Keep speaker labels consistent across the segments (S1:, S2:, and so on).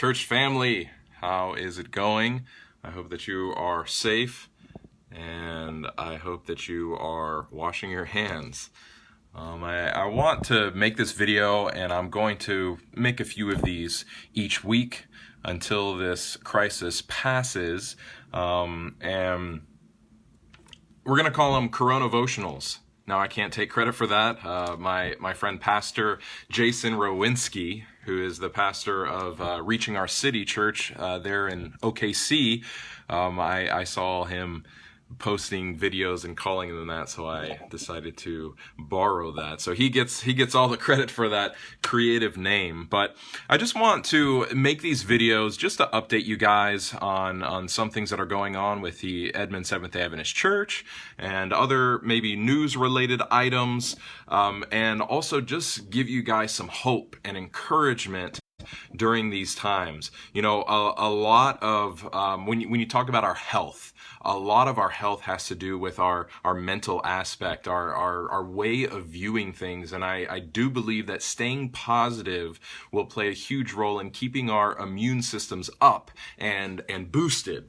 S1: church family. How is it going? I hope that you are safe, and I hope that you are washing your hands. I want to make this video, and I'm going to make a few of these each week until this crisis passes, and we're going to call them Coronavotionals. Now, I can't take credit for that. My friend Pastor Jason Rowinski, who is the pastor of Reaching Our City Church there in OKC, I saw him posting videos and calling them that, so I decided to borrow that. So he gets all the credit for that creative name. But I just want to make these videos just to update you guys on some things that are going on with the Edmond Seventh-day Adventist Church and other maybe news related items, and also just give you guys some hope and encouragement during these times. You know, a lot of when you talk about our health, a lot of our health has to do with our mental aspect, our way of viewing things. And I do believe that staying positive will play a huge role in keeping our immune systems up and boosted.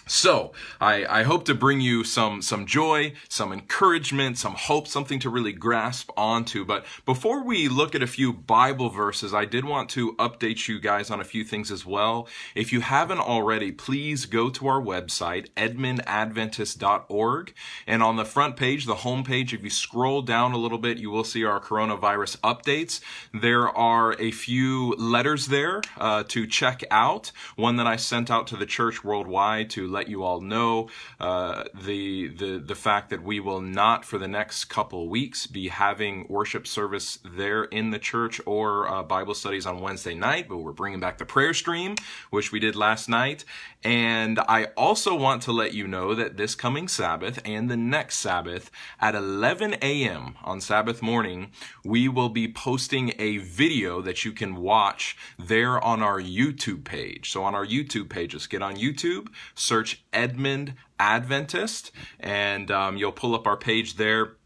S1: So I hope to bring you some joy, some encouragement, some hope, something to really grasp onto. But before we look at a few Bible verses, I did want to update you guys on a few things as well. If you haven't already, please go to our website, edmondadventist.org. And on the front page, the home page, if you scroll down a little bit, you will see our coronavirus updates. There are a few letters there to check out. One that I sent out to the church worldwide to let you all know the fact that we will not for the next couple weeks be having worship service there in the church or Bible studies on Wednesday night, but we're bringing back the prayer stream, which we did last night. And I also want to let you know that this coming Sabbath and the next Sabbath at 11 a.m. on Sabbath morning, we will be posting a video that you can watch there on our YouTube page. So on our YouTube page, just get on YouTube, search Edmond Adventist, and you'll pull up our page there.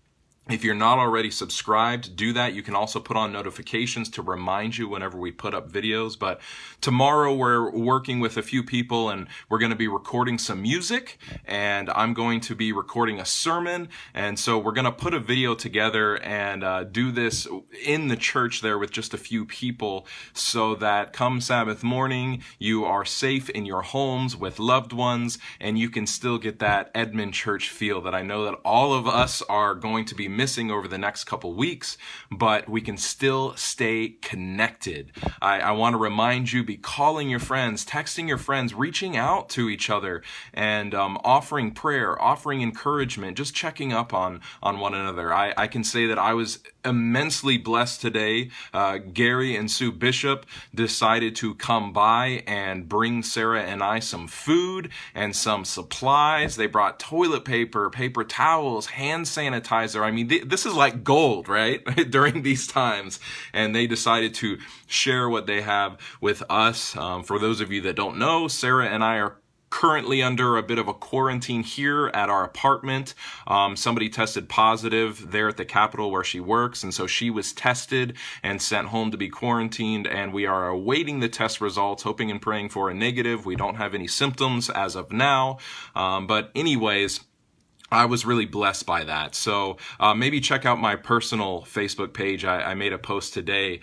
S1: If you're not already subscribed, do that. You can also put on notifications to remind you whenever we put up videos. But tomorrow we're working with a few people and we're going to be recording some music, and I'm going to be recording a sermon. And so we're going to put a video together and do this in the church there with just a few people so that come Sabbath morning, you are safe in your homes with loved ones and you can still get that Edmond church feel that I know that all of us are going to be missing over the next couple weeks, but we can still stay connected. I want to remind you, be calling your friends, texting your friends, reaching out to each other, and offering prayer, offering encouragement, just checking up on one another. I can say that I was immensely blessed today. Gary and Sue Bishop decided to come by and bring Sarah and I some food and some supplies. They brought toilet paper, paper towels, hand sanitizer. I mean, this is like gold, right? During these times. And they decided to share what they have with us. For those of you that don't know, Sarah and I are currently under a bit of a quarantine here at our apartment. Somebody tested positive there at the Capitol where she works, and so she was tested and sent home to be quarantined, and we are awaiting the test results, hoping and praying for a negative. We don't have any symptoms as of now, but anyways, I was really blessed by that. So maybe check out my personal Facebook page. I made a post today,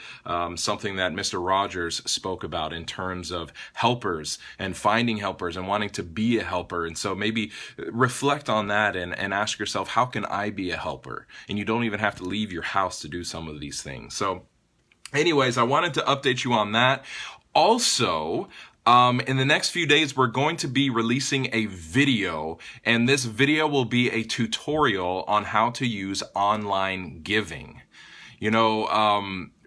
S1: something that Mr. Rogers spoke about in terms of helpers and finding helpers and wanting to be a helper. And so maybe reflect on that and ask yourself, how can I be a helper? And you don't even have to leave your house to do some of these things. So anyways, I wanted to update you on that. Also, in the next few days, we're going to be releasing a video, and this video will be a tutorial on how to use online giving. You know,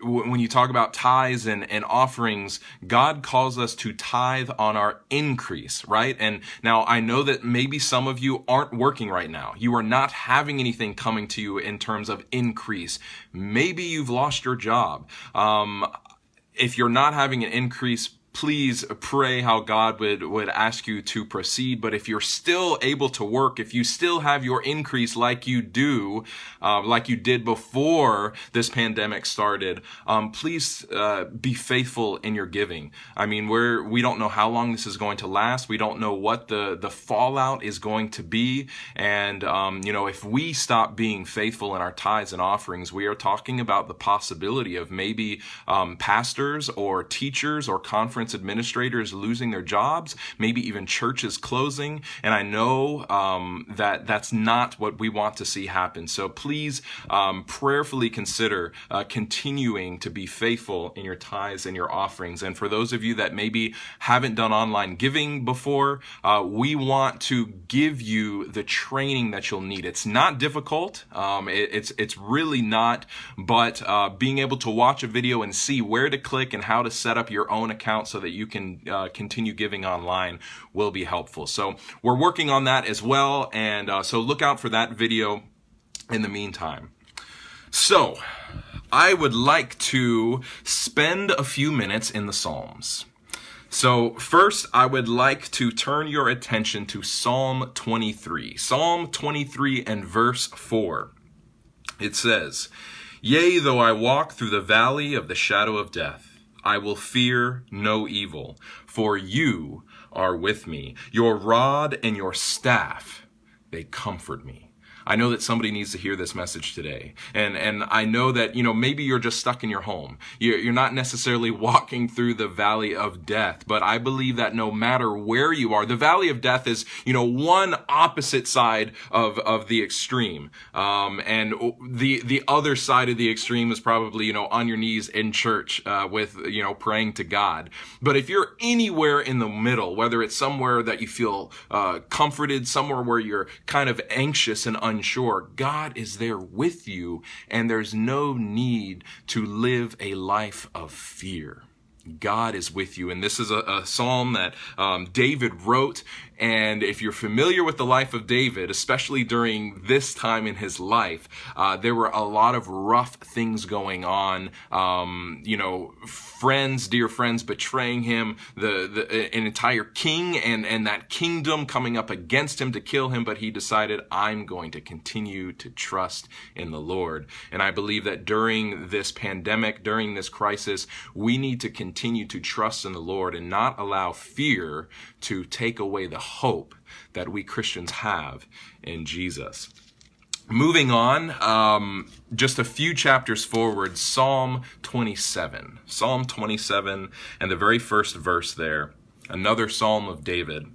S1: when you talk about tithes and offerings, God calls us to tithe on our increase, right? And now I know that maybe some of you aren't working right now. You are not having anything coming to you in terms of increase. Maybe you've lost your job. If you're not having an increase, please pray how God would ask you to proceed. But if you're still able to work, if you still have your increase like you did before this pandemic started, please be faithful in your giving. I mean, we don't know how long this is going to last. We don't know what the fallout is going to be. And, if we stop being faithful in our tithes and offerings, we are talking about the possibility of maybe pastors or teachers or conference administrators losing their jobs, maybe even churches closing. And I know that's not what we want to see happen. So please prayerfully consider continuing to be faithful in your tithes and your offerings. And for those of you that maybe haven't done online giving before, we want to give you the training that you'll need. It's not difficult. It's really not, but being able to watch a video and see where to click and how to set up your own account so that you can continue giving online will be helpful. So we're working on that as well, and so look out for that video in the meantime. So I would like to spend a few minutes in the Psalms. So first, I would like to turn your attention to Psalm 23. Psalm 23 and verse 4. It says, "Yea, though I walk through the valley of the shadow of death, I will fear no evil, for you are with me. Your rod and your staff, they comfort me." I know that somebody needs to hear this message today. And I know that, maybe you're just stuck in your home. You're not necessarily walking through the valley of death, but I believe that no matter where you are, the valley of death is, one opposite side of the extreme. And the other side of the extreme is probably, on your knees in church, with, praying to God. But if you're anywhere in the middle, whether it's somewhere that you feel comforted, somewhere where you're kind of anxious and unsure, God is there with you, and there's no need to live a life of fear. God is with you. And this is a psalm that David wrote. And if you're familiar with the life of David, especially during this time in his life, there were a lot of rough things going on. Dear friends betraying him, an entire king and that kingdom coming up against him to kill him. But he decided, I'm going to continue to trust in the Lord. And I believe that during this pandemic, during this crisis, we need to continue to trust in the Lord and not allow fear to take away the hope that we Christians have in Jesus. Moving on, just a few chapters forward, Psalm 27. Psalm 27 and the very first verse there, another psalm of David.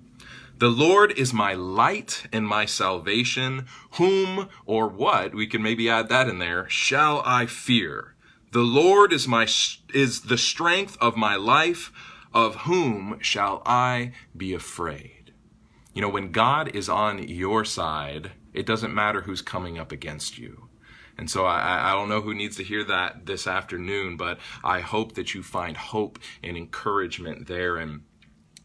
S1: "The Lord is my light and my salvation. Whom or what," we can maybe add that in there, "shall I fear? The Lord is the strength of my life. Of whom shall I be afraid?" When God is on your side, it doesn't matter who's coming up against you. And so I don't know who needs to hear that this afternoon, but I hope that you find hope and encouragement there. And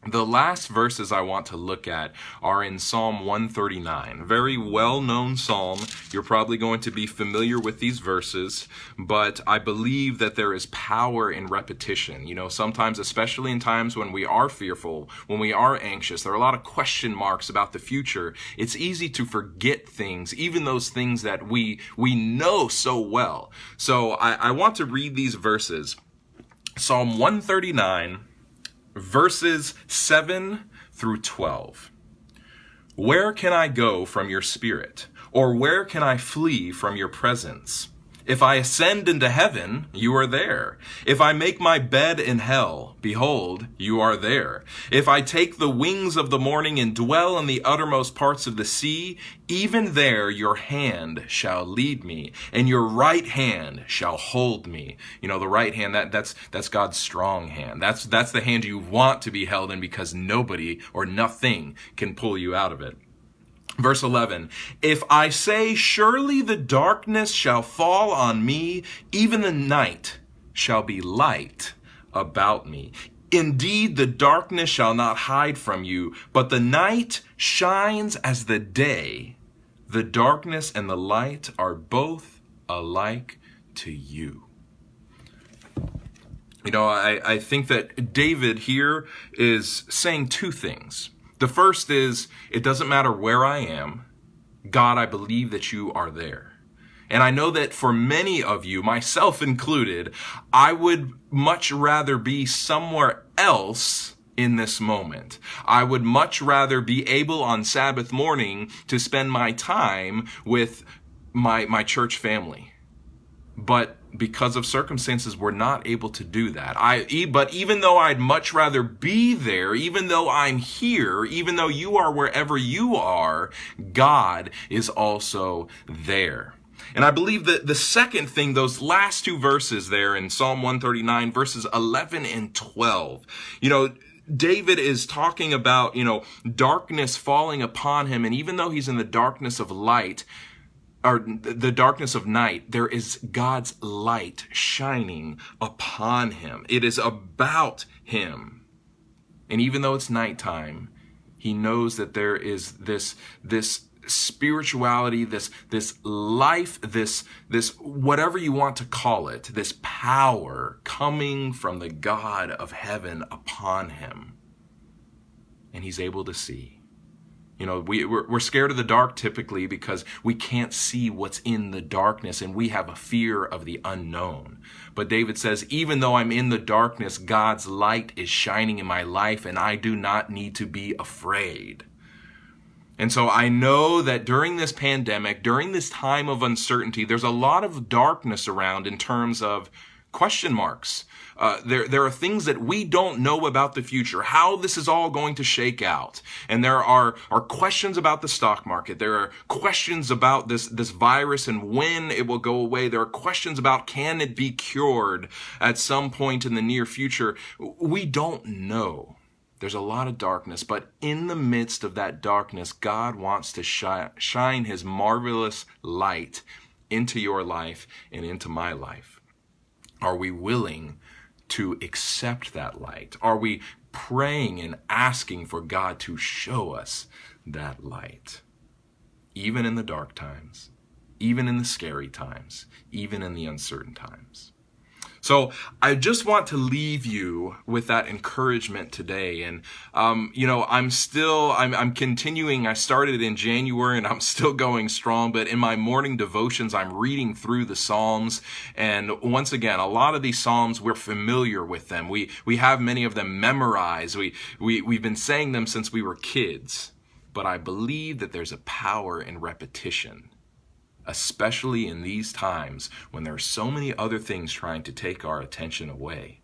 S1: the last verses I want to look at are in Psalm 139, very well-known psalm. You're probably going to be familiar with these verses, but I believe that there is power in repetition. Sometimes, especially in times when we are fearful, when we are anxious, there are a lot of question marks about the future. It's easy to forget things, even those things that we know so well. So I want to read these verses. Psalm 139, verses 7 through 12. "Where can I go from your spirit? Or where can I flee from your presence? If I ascend into heaven, you are there. If I make my bed in hell, behold, you are there. If I take the wings of the morning and dwell in the uttermost parts of the sea, even there your hand shall lead me, and your right hand shall hold me." The right hand, that's God's strong hand. That's the hand you want to be held in, because nobody or nothing can pull you out of it. Verse 11, "If I say, surely the darkness shall fall on me, even the night shall be light about me. Indeed, the darkness shall not hide from you, but the night shines as the day. The darkness and the light are both alike to you." I think that David here is saying two things. The first is, it doesn't matter where I am, God, I believe that you are there. And I know that for many of you, myself included, I would much rather be somewhere else in this moment. I would much rather be able on Sabbath morning to spend my time with my church family. But because of circumstances, we're not able to do that. But even though I'd much rather be there, even though I'm here, even though you are wherever you are, God is also there. And I believe that the second thing, those last two verses there in Psalm 139, verses 11 and 12, David is talking about, darkness falling upon him. And even though he's in the darkness of light, or the darkness of night, there is God's light shining upon him. It is about him. And even though it's nighttime, he knows that there is this spirituality, this life, this whatever you want to call it, this power coming from the God of heaven upon him. And he's able to see. We're scared of the dark typically because we can't see what's in the darkness, and we have a fear of the unknown. But David says, even though I'm in the darkness, God's light is shining in my life, and I do not need to be afraid. And so I know that during this pandemic, during this time of uncertainty, there's a lot of darkness around in terms of question marks. There are things that we don't know about the future, how this is all going to shake out. And there are questions about the stock market. There are questions about this virus and when it will go away. There are questions about, can it be cured at some point in the near future? We don't know. There's a lot of darkness, but in the midst of that darkness, God wants to shine his marvelous light into your life and into my life. Are we willing to accept that light? Are we praying and asking for God to show us that light? Even in the dark times, even in the scary times, even in the uncertain times. So I just want to leave you with that encouragement today. And, I'm continuing. I started in January and I'm still going strong, but in my morning devotions, I'm reading through the Psalms. And once again, a lot of these Psalms, we're familiar with them. We have many of them memorized. We've been saying them since we were kids, but I believe that there's a power in repetition, especially in these times when there are so many other things trying to take our attention away.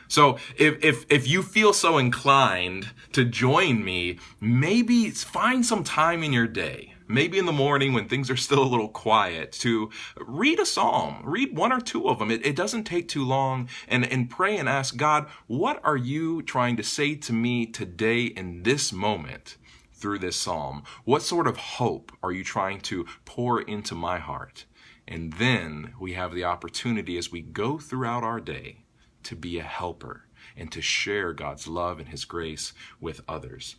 S1: So if you feel so inclined to join me, maybe find some time in your day, maybe in the morning when things are still a little quiet, to read a psalm, read one or two of them. It doesn't take too long, and pray and ask God, what are you trying to say to me today in this moment? Through this psalm, what sort of hope are you trying to pour into my heart? And then we have the opportunity as we go throughout our day to be a helper and to share God's love and his grace with others.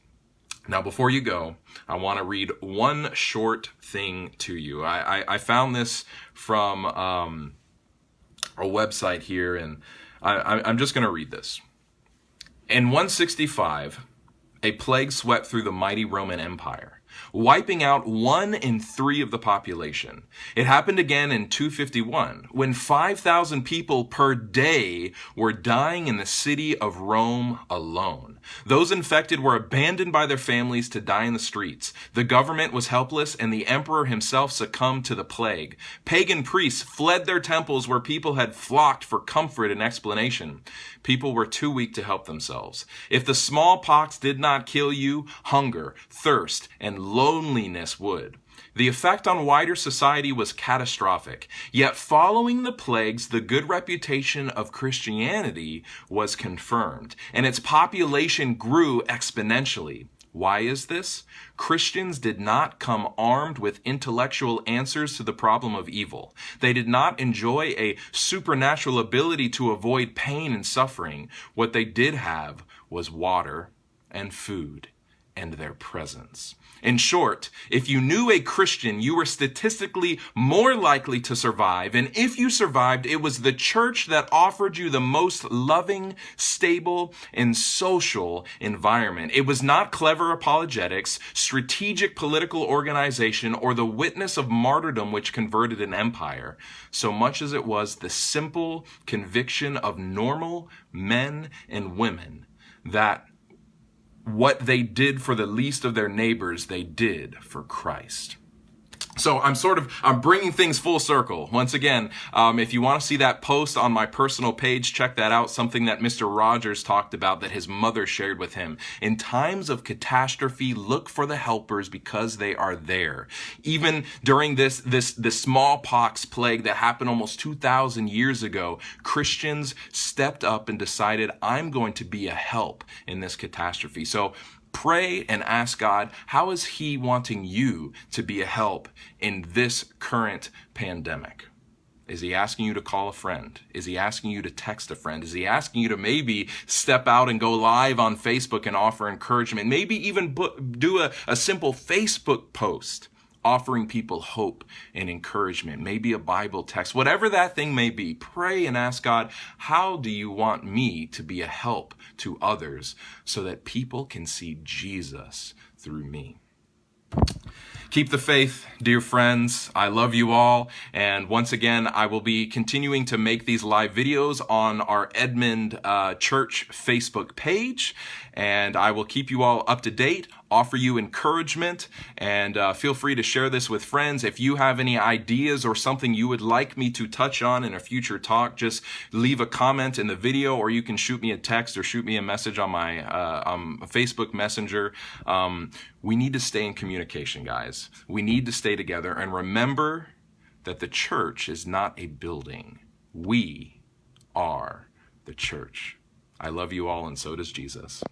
S1: Now, before you go, I want to read one short thing to you. I found this from a website here, and I'm just going to read this. In 165, a plague swept through the mighty Roman Empire, wiping out 1 in 3 of the population. It happened again in 251, when 5,000 people per day were dying in the city of Rome alone. Those infected were abandoned by their families to die in the streets. The government was helpless, and the emperor himself succumbed to the plague. Pagan priests fled their temples where people had flocked for comfort and explanation. People were too weak to help themselves. If the smallpox did not kill you, hunger, thirst, and loneliness would. The effect on wider society was catastrophic. Yet following the plagues, the good reputation of Christianity was confirmed, and its population grew exponentially. Why is this? Christians did not come armed with intellectual answers to the problem of evil. They did not enjoy a supernatural ability to avoid pain and suffering. What they did have was water and food and their presence. In short, if you knew a Christian, you were statistically more likely to survive. And if you survived, it was the church that offered you the most loving, stable, and social environment. It was not clever apologetics, strategic political organization, or the witness of martyrdom which converted an empire, so much as it was the simple conviction of normal men and women that what they did for the least of their neighbors, they did for Christ. So I'm bringing things full circle. Once again, if you want to see that post on my personal page, check that out. Something that Mr. Rogers talked about that his mother shared with him. In times of catastrophe, look for the helpers because they are there. Even during this smallpox plague that happened almost 2,000 years ago, Christians stepped up and decided, I'm going to be a help in this catastrophe. So pray and ask God, how is He wanting you to be a help in this current pandemic? Is He asking you to call a friend? Is He asking you to text a friend? Is He asking you to maybe step out and go live on Facebook and offer encouragement? Maybe even do a simple Facebook post offering people hope and encouragement, maybe a Bible text, whatever that thing may be. Pray and ask God, how do you want me to be a help to others so that people can see Jesus through me? Keep the faith, dear friends. I love you all. And once again, I will be continuing to make these live videos on our Edmond Church Facebook page. And I will keep you all up to date, offer you encouragement, and feel free to share this with friends. If you have any ideas or something you would like me to touch on in a future talk, just leave a comment in the video, or you can shoot me a text or shoot me a message on my Facebook Messenger. We need to stay in communication, guys. We need to stay together, and remember that the church is not a building. We are the church. I love you all, and so does Jesus.